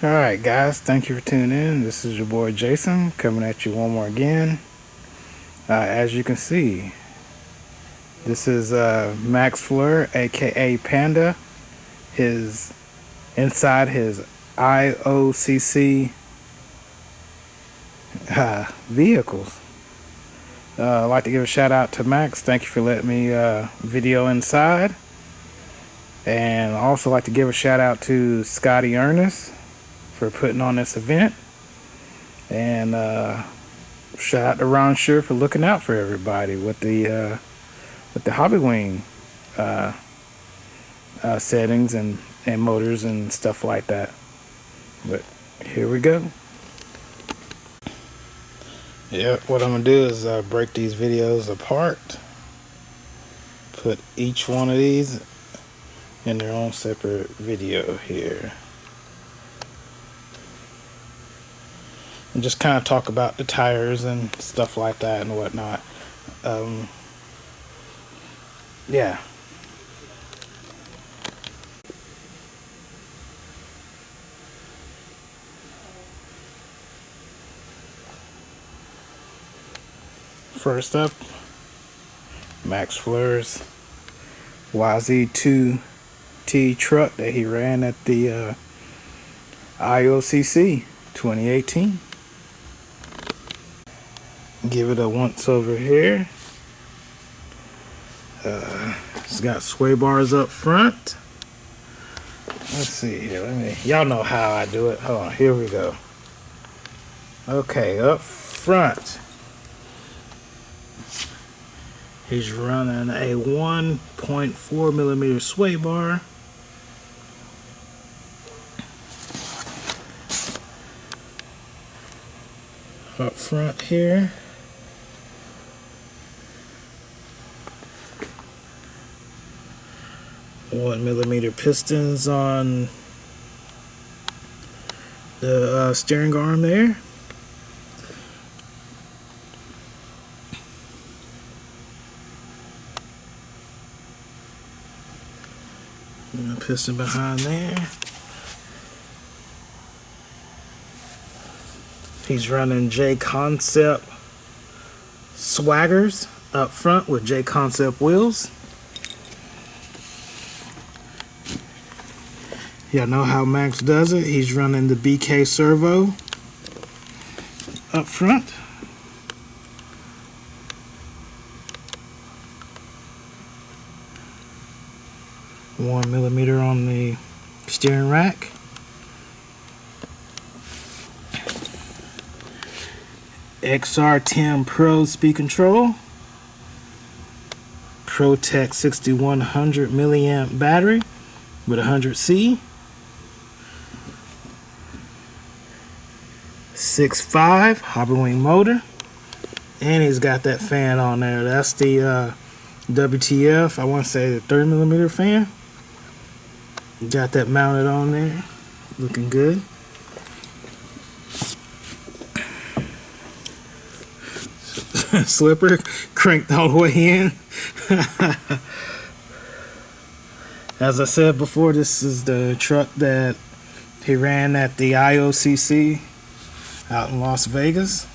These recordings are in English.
Alright guys, thank you for tuning in. This is your boy Jason coming at you one more again. As you can see, this is Max Flurer aka Panda, inside his IOCC vehicles. I'd like to give a shout out to Max. Thank you for letting me video inside. And I also like to give a shout out to Scotty Ernest for putting on this event. And shout out to Ron Sure for looking out for everybody with the Hobbywing settings and motors and stuff like that. But here we go. Yeah, what I'm gonna do is break these videos apart, put each one of these in their own separate video here, and just kind of talk about the tires and stuff like that and whatnot. Yeah. First up, Max Flurer's YZ-2T truck that he ran at the IOCC 2018. Give it a once over here. It's got sway bars up front. Let's see here. Y'all know how I do it. Hold on, here we go. Okay, up front, he's running a 1.4 millimeter sway bar. Up front here. One millimeter pistons on the steering arm there. And a piston behind there. He's running Jconcepts swaggers up front with Jconcepts wheels. Y'all know how Max does it. He's running the BK servo up front. One millimeter on the steering rack. XR10 Pro speed control. ProTech 6100 milliamp battery with 100C. 6.5 Hobbywing motor, and he's got that fan on there. That's the WTF, I want to say the 30 millimeter fan. Got that mounted on there, looking good. Slipper cranked all the way in. As I said before, this is the truck that he ran at the IOCC out in Las Vegas.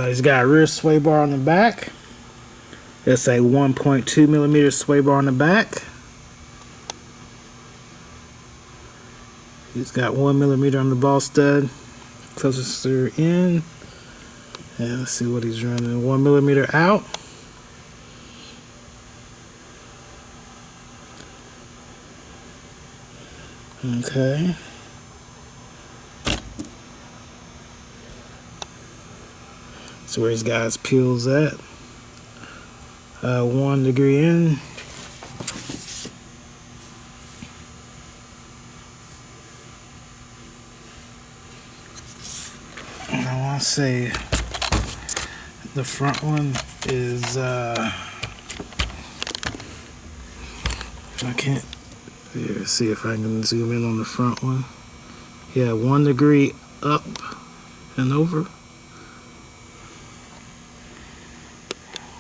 He's got a rear sway bar on the back. It's a 1.2 millimeter sway bar on the back. He's got 1 millimeter on the ball stud closest to the end. And let's see what he's running. 1 millimeter out. Okay. So where he's got his peels at. 1 degree in. And I want to say the front one is I can't. Here, see if I can zoom in on the front one. Yeah, 1 degree up and over.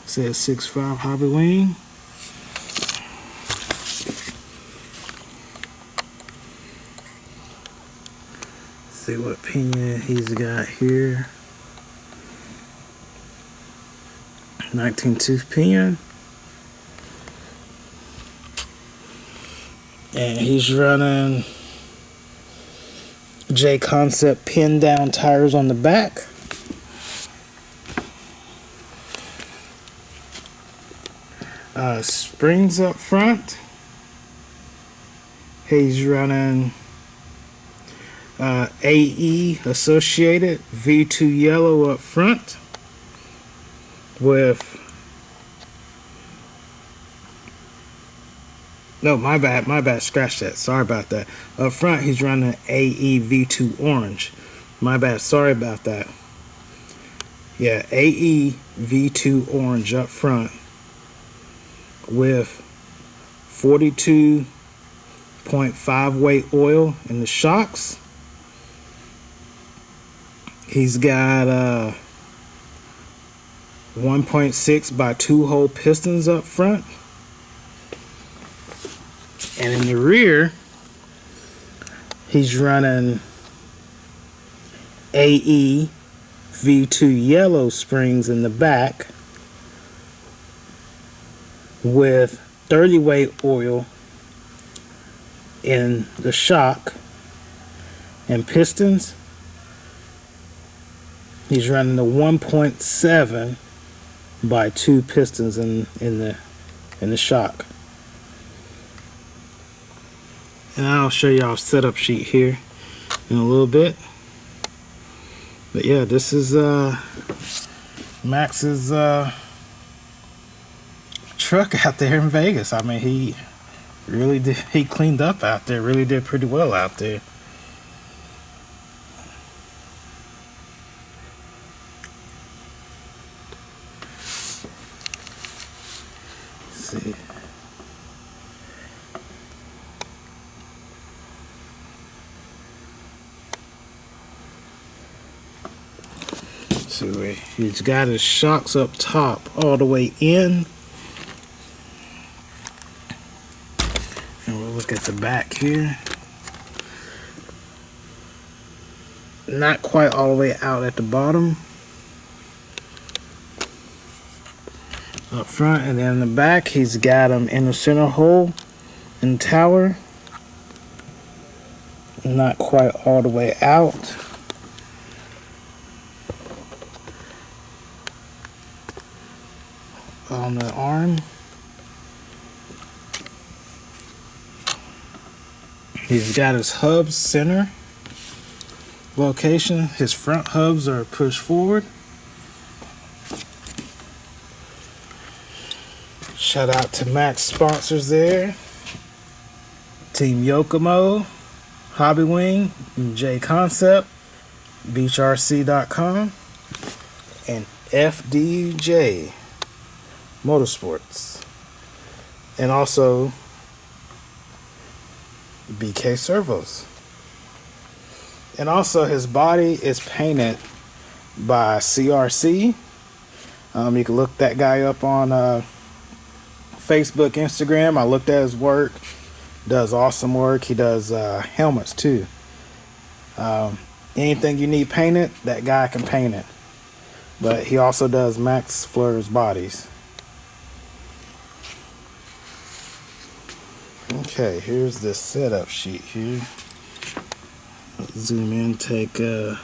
Says 6.5 Hobbywing. See what pinion he's got here. 19 tooth pinion. And he's running Jconcepts pin down tires on the back. Springs up front. He's running AE associated V2 yellow up front with, no, my bad, scratch that, sorry about that. Up front he's running AE V2 orange. My bad, sorry about that. Yeah, AE V2 orange up front with 42.5 weight oil in the shocks. He's got 1.6 by 2 hole pistons up front. And in the rear, he's running AE V2 yellow springs in the back with 30 weight oil in the shock and pistons. He's running the 1.7 by 2 pistons in the shock. And I'll show y'all a setup sheet here in a little bit. But yeah, this is Max's truck out there in Vegas. I mean, he cleaned up out there, really did pretty well out there. Let's see. So he's got his shocks up top all the way in. And we'll look at the back here. Not quite all the way out at the bottom. Up front, and then in the back he's got them in the center hole in the tower. Not quite all the way out. On the arm. He's got his hubs center location. His front hubs are pushed forward. Shout out to Max sponsors there. Team Yokomo, Hobbywing, Jconcepts, BeachRC.com, and FDJ Motorsports, and also BK Servos. And also his body is painted by CRC. You can look that guy up on Facebook, Instagram. I looked at his work. Does awesome work. He does helmets too. Anything you need painted, that guy can paint it. But he also does Max Flurer's bodies. Okay, here's the setup sheet here. Let's zoom in, take time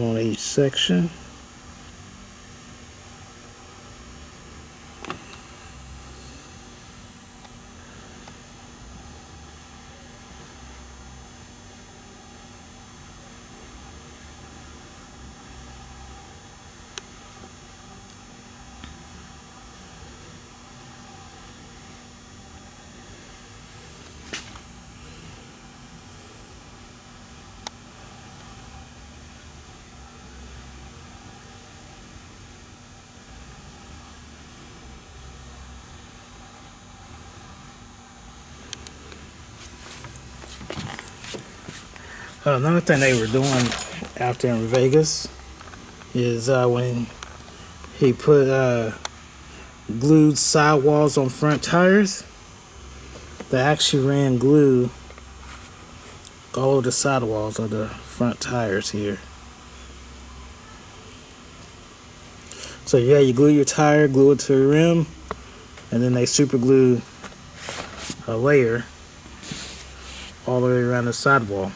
on each section. Another thing they were doing out there in Vegas is when he put glued sidewalls on front tires, they actually ran glue all over the sidewalls of the front tires here. So yeah, you glue your tire, glue it to the rim, and then they super glue a layer all the way around the sidewall.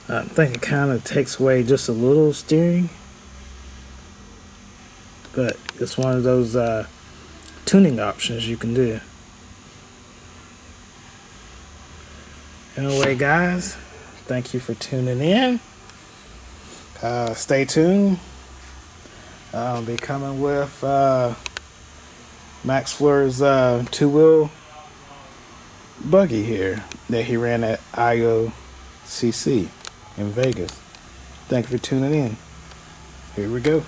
I think it kind of takes away just a little steering, but it's one of those tuning options you can do. Anyway, guys, thank you for tuning in. Stay tuned. I'll be coming with Max Flur's two-wheel buggy here that he ran at IOCC in Vegas. Thank you for tuning in. Here we go.